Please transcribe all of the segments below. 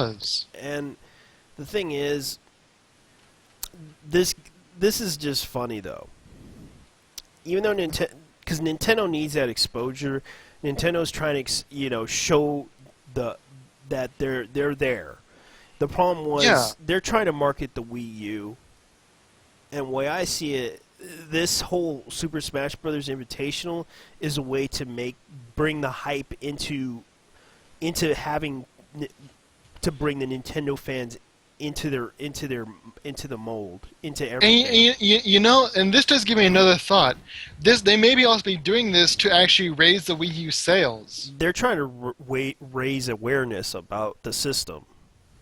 does. And the thing is, this is just funny though. Even though because Nintendo needs that exposure, Nintendo's trying to show that they're there. The problem was they're trying to market the Wii U, and the way I see it, this whole Super Smash Bros. Invitational is a way to bring the hype into having to bring the Nintendo fans into the mold, into everything. And and this does give me another thought. They may be also be doing this to actually raise the Wii U sales. They're trying to raise awareness about the system.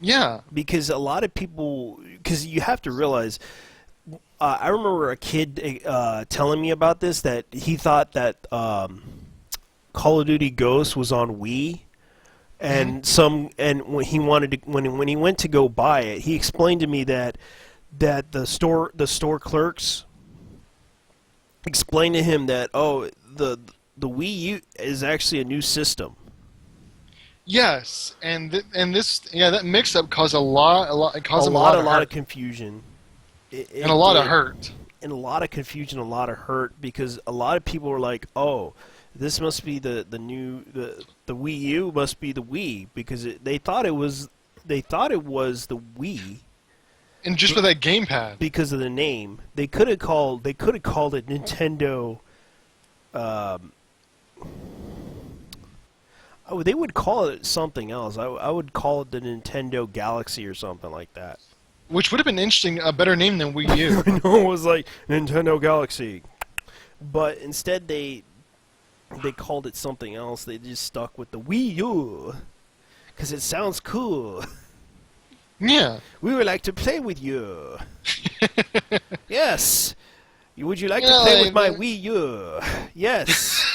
Yeah. Because a lot of people, because you have to realize, I remember a kid telling me about this, that he thought that Call of Duty Ghosts was on Wii. And when he went to go buy it, he explained to me that the store clerks explained to him that the Wii U is actually a new system. Yes, and that mix-up caused a lot of confusion, and a lot of hurt, and a lot of confusion, a lot of hurt, because a lot of people were like, "Oh, this must be the Wii U must be the Wii," because they thought it was the Wii, and just with that gamepad, because of the name, they could have called it Nintendo. They would call it something else. I would call it the Nintendo Galaxy or something like that. Which would have been interesting, a better name than Wii U. I know, it was like Nintendo Galaxy, but instead they called it something else. They just stuck with the Wii U because it sounds cool. Yeah. We would like to play with you. Yes. Would you like to play with my Wii U? Yes.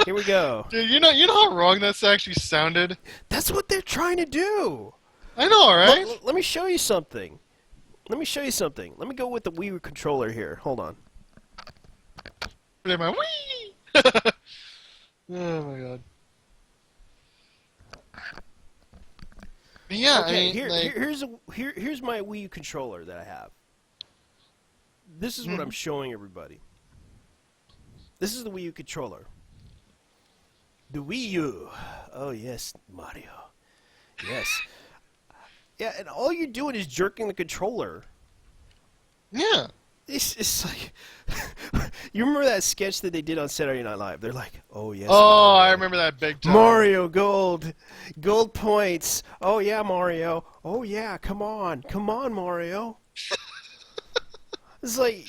Here we go. Dude, you know how wrong that's actually sounded? That's what they're trying to do. I know, right? Let me show you something. Let me go with the Wii controller here. Hold on. My Wii! Oh my god. But yeah, Okay, I mean, here's my Wii U controller that I have. This is what I'm showing everybody. This is the Wii U controller. The Wii U. Oh yes, Mario. Yes. Yeah, and all you're doing is jerking the controller. Yeah. It's like, you remember that sketch that they did on Saturday Night Live? They're like, "Oh yes." Oh, I remember that big time. Mario gold points. Oh yeah, Mario. Oh yeah, come on, Mario. It's like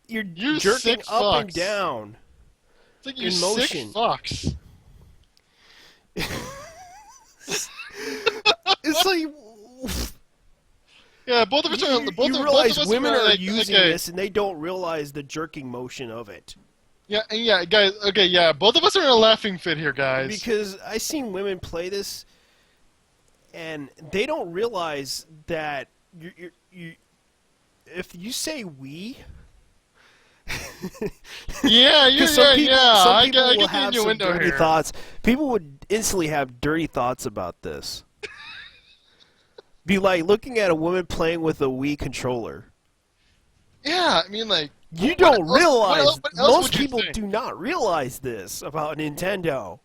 you're jerking up and down. It's like you in motion. sick fox. It's like. Yeah, both of us are. You realize women are using this, and they don't realize the jerking motion of it. Yeah, guys. Okay, yeah, both of us are in a laughing fit here, guys. Because I seen women play this, and they don't realize that you if you say "we." Some people will have some dirty thoughts. People would instantly have dirty thoughts about this. Be like looking at a woman playing with a Wii controller. Yeah, I mean, like... You don't realize... What else most people do not realize this about Nintendo.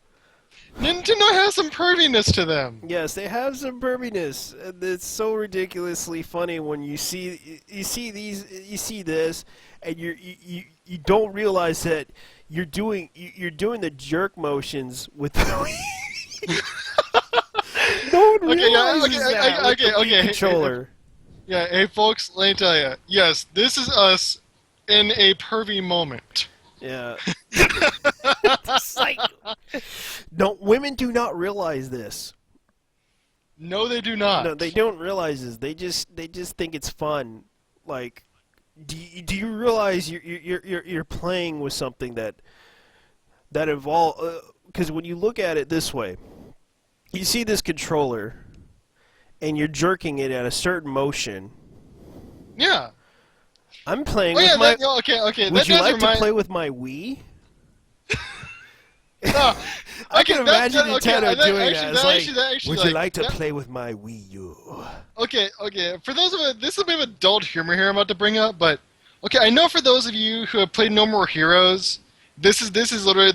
Nintendo has some perviness to them. Yes, they have some perviness. It's so ridiculously funny when you see this, and you don't realize that you're doing the jerk motions with the Wii. No one realizes that with the controller. Yeah, hey folks, let me tell you. Yes, this is us in a pervy moment. Yeah. No, women do not realize this. No, they do not. No, they don't realize this. They just think it's fun. Like, do you realize you're playing with something that involves? Because when you look at it this way, you see this controller, and you're jerking it at a certain motion. Yeah. I'm playing with my... Okay. Would you like to play with my Wii? No, I okay, can imagine okay, Nintendo doing actually, that. It's like, that actually, would you like to that, play with my Wii U? okay, okay. For those of us, this is a bit of adult humor here I'm about to bring up, but okay, I know for those of you who have played No More Heroes, this is literally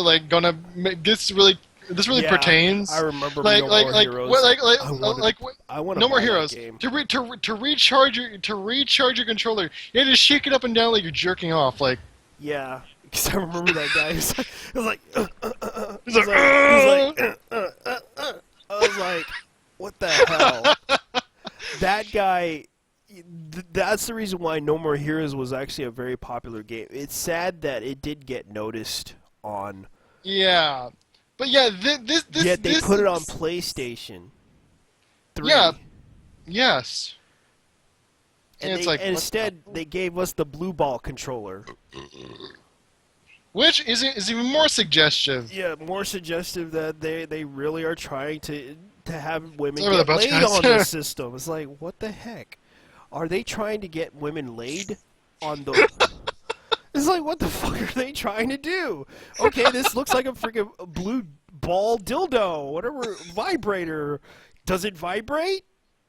like gonna this really Yeah, I pertains. remember No More Heroes. I wanted, Like I want to No More buy that Heroes. game. To recharge your controller, you had to shake it up and down like you're jerking off. Like Yeah, because I remember that guy. He was like, he's he was like, like, he was like, I was like, what the hell? That guy. That's the reason why No More Heroes was actually a very popular game. It's sad that it did get noticed on. yeah, but yeah, Yet they this put it on PlayStation 3. Yeah, yes. And, it's they, like and what instead they gave us the blue ball controller. which is even more suggestive. Yeah, more suggestive that they really are trying to have women Sorry about get the bus, laid guys. on this system. It's like, what the heck? Are they trying to get women laid on the... It's like, what the fuck are they trying to do? Okay, this looks like a freaking blue ball dildo, whatever, vibrator. Does it vibrate?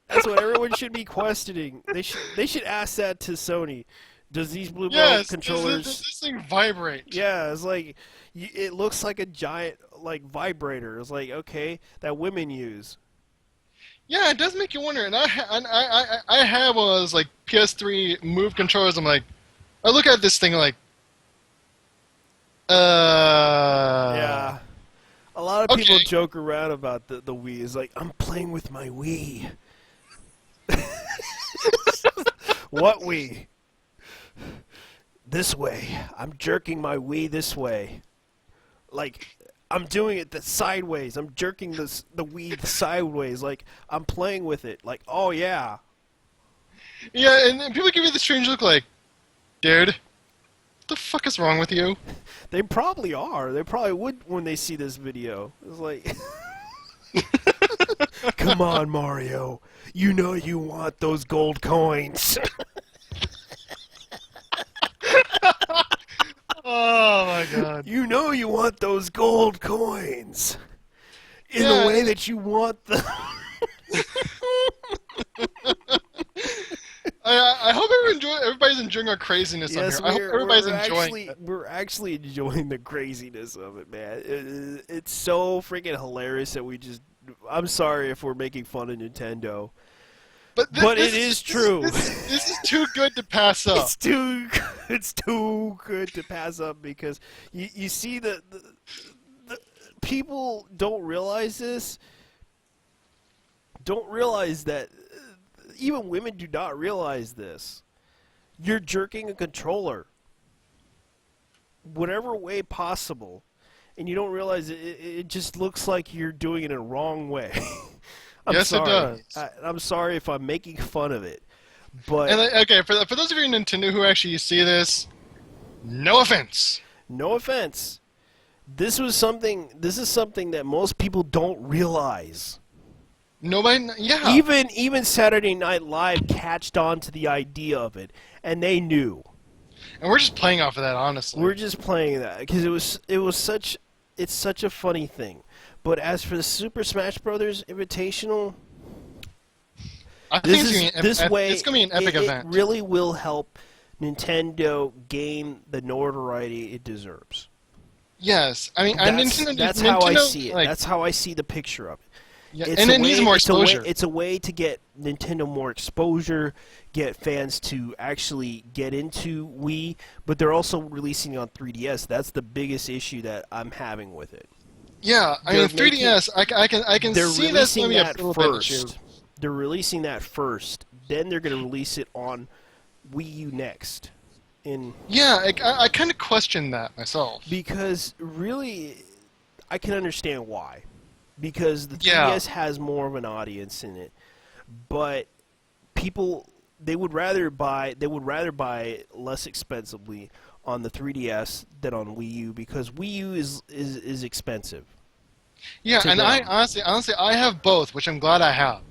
That's what everyone should be questioning. They should ask that to Sony. Does these blue ball Yes, controllers... does this thing vibrate? Yeah, it's like it looks like a giant like vibrator. It's like, okay, that women use. Yeah, it does make you wonder. And I have one of those like PS3 Move controllers. I'm like, I look at this thing like, Yeah. A lot of people okay. joke around about the Wii. It's like, I'm playing with my Wii. What Wii? This way. I'm jerking my Wii this way. Like, I'm doing it sideways. I'm jerking the Wii sideways. Like, I'm playing with it. Like, oh yeah. Yeah, and people give me the strange look like, dude, what the fuck is wrong with you? They probably are. They probably would when they see this video. It's like, come on, Mario. You know you want those gold coins. Oh my god. You know you want those gold coins. In Yeah. the way that you want them. I hope everybody's enjoying our craziness on Yes, here. I hope everybody's enjoying actually, it. we're actually enjoying the craziness of it, man. It's so freaking hilarious that we just... I'm sorry if we're making fun of Nintendo. But It is true. This is too good to pass up. It's too good to pass up because you see the people don't realize this. Don't realize that even women do not realize this. You're jerking a controller, whatever way possible, and you don't realize it just looks like you're doing it in a wrong way. I'm Yes, sorry. it does. I'm sorry if I'm making fun of it, but And okay, for those of you in Nintendo who actually see this, no offense. no offense. This is something that most people don't realize. Nobody, yeah. Even Saturday Night Live catched on to the idea of it, and they knew. And we're just playing off of that, honestly. We're just playing that because it's such a funny thing. But as for the Super Smash Brothers Invitational, I think this way it's going to be an epic it event. really will help Nintendo gain the notoriety it deserves. Yes, I mean, That's how I see it. Like, That's how I see the picture of it. yeah, It's and a it needs way- more it's a way- exposure. It's a way to get Nintendo more exposure, get fans to actually get into Wii, but they're also releasing it on 3DS. That's the biggest issue that I'm having with it. Yeah, I mean, They're 3DS. I can They're see that's releasing going to be a that little bit issue. first. They're releasing that first. Then they're going to release it on Wii U next. Yeah, I kind of question that myself. Because really, I can understand why. Because the Yeah. 3DS has more of an audience in it, but people they would rather buy less expensively on the 3DS than on Wii U because Wii U is expensive. Yeah, to and them. I honestly, I have both, which I'm glad I have.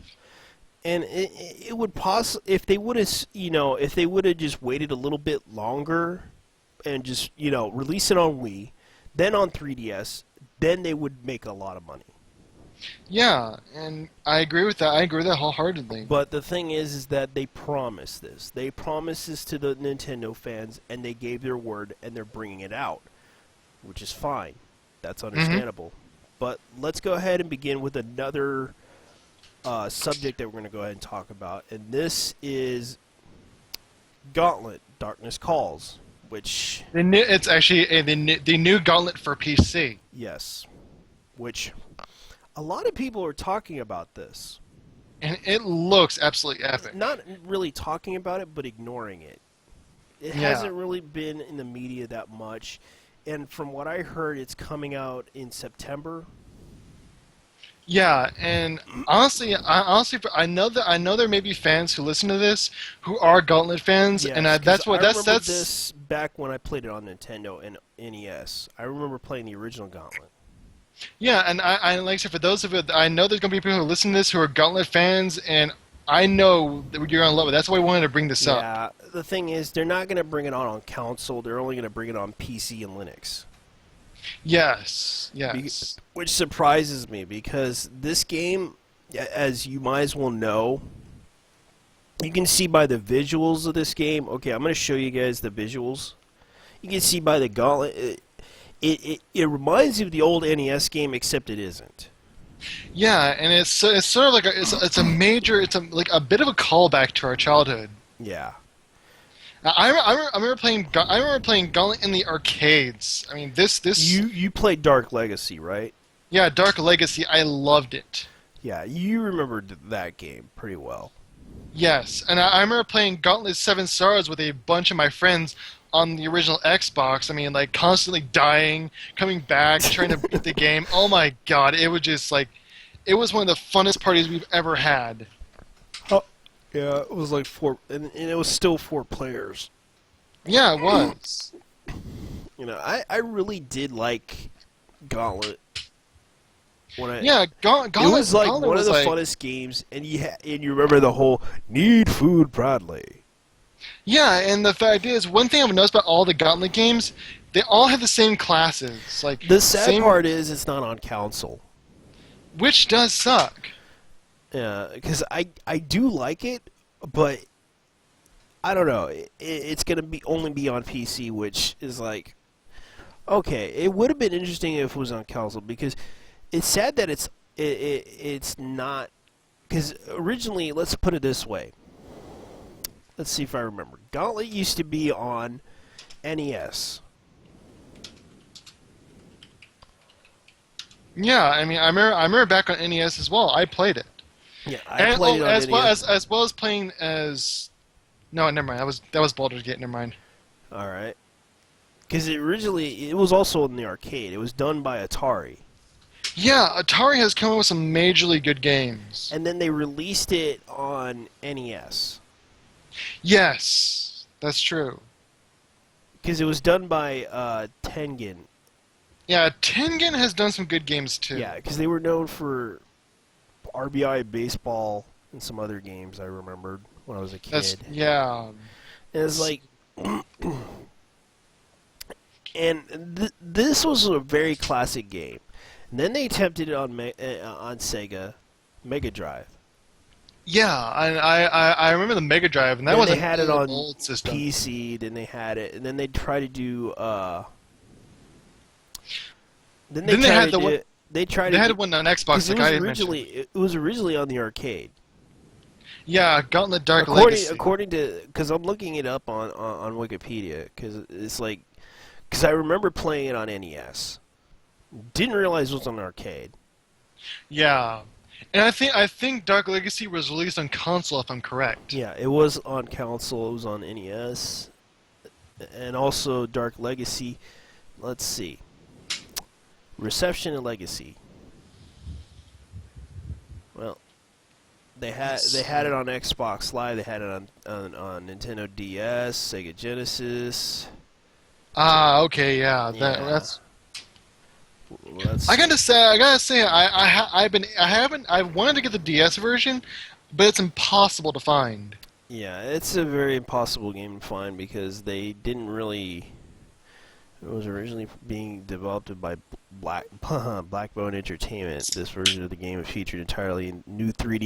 And it would if they would have just waited a little bit longer and just release it on Wii, then on 3DS, then they would make a lot of money. Yeah, and I agree with that. I agree with that wholeheartedly. But the thing is that they promised this. They promised this to the Nintendo fans, and they gave their word, and they're bringing it out, which is fine. That's understandable. But let's go ahead and begin with another subject that we're going to go ahead and talk about, and this is Gauntlet: Darkness Calls, which It's actually the new Gauntlet for PC. yes, which a lot of people are talking about this. And it looks absolutely epic. Not really talking about it, but ignoring it. It Yeah. hasn't really been in the media that much, and from what I heard, it's coming out in September. Yeah, and honestly, I know there may be fans who listen to this who are Gauntlet fans, Yes, and 'cause that's what I remember that's this back when I played it on Nintendo and NES. I remember playing the original Gauntlet. yeah, and I like I said, for those of you, I know there's gonna be people who listen to this who are Gauntlet fans, and I know that you're gonna love it. That's why I wanted to bring this up. Yeah, the thing is, they're not going to bring it on console. They're only going to bring it on PC and Linux. Yes, yes. Which surprises me because this game, as you might as well know, you can see by the visuals of this game. Okay, I'm going to show you guys the visuals. You can see by the Gauntlet. It reminds you of the old NES game, except it isn't. Yeah, and it's sort of like it's a major, like a bit of a callback to our childhood. Yeah. I remember playing Gauntlet in the arcades. I mean, this You played Dark Legacy, right? yeah, Dark Legacy. I loved it. Yeah, you remember that game pretty well. Yes, and I remember playing Gauntlet 7 Stars with a bunch of my friends on the original Xbox. I mean, like constantly dying, coming back, trying to beat the game. Oh my god, it was just like, it was one of the funnest parties we've ever had. Yeah, it was like 4, and it was still 4 players. Yeah, it was. You know, I really did like Gauntlet. Yeah, Gauntlet. It was like Gauntlet one of was the like, funnest games, and you remember the whole "need food proudly." Yeah, and the fact is, one thing I've noticed about all the Gauntlet games, they all have the same classes. Like The sad same, part is it's not on console. which does suck. Yeah, because I do like it, but I don't know. It's gonna only be on PC, which is like, okay. It would have been interesting if it was on console because it's sad that it's not. Because originally, let's put it this way. Let's see if I remember. Gauntlet used to be on NES. Yeah, I mean, I remember back on NES as well. I played it. Yeah, I played it on as NES. well as playing as. No, never mind. That was Baldur's Gate. Never mind. All right. Because it was also in the arcade. It was done by Atari, Yeah, Atari has come up with some majorly good games. and then they released it on NES. Yes, that's true. Because it was done by Tengen. Yeah, Tengen has done some good games too. Yeah, because they were known for RBI Baseball and some other games I remembered when I was a kid. Yeah. And it's like, and this was a very classic game. And then they attempted it on Sega Mega Drive. Yeah, I remember the Mega Drive, and that Then was they an had it on old system. PC. Then they had it, and then they tried to do. Then Then they had the do, one- They tried. They to had do, one on Xbox. because Like it was I had originally mentioned. it was originally on the arcade. Yeah, Gauntlet Dark Legacy. According to, because I'm looking it up on Wikipedia, because it's like, because I remember playing it on NES, didn't realize it was on arcade. Yeah, and I think Dark Legacy was released on console, if I'm correct. Yeah, it was on console. It was on NES, and also Dark Legacy. Let's see, reception and Legacy. Well, they had it on Xbox Live. They had it on Nintendo DS, Sega Genesis. Ah, okay, yeah, Yeah. that's. Well, that's, I gotta say, I wanted to get the DS version, but it's impossible to find. yeah, it's a very impossible game to find because they didn't really. It was originally being developed by Blackbone Entertainment. This version of the game featured entirely new 3D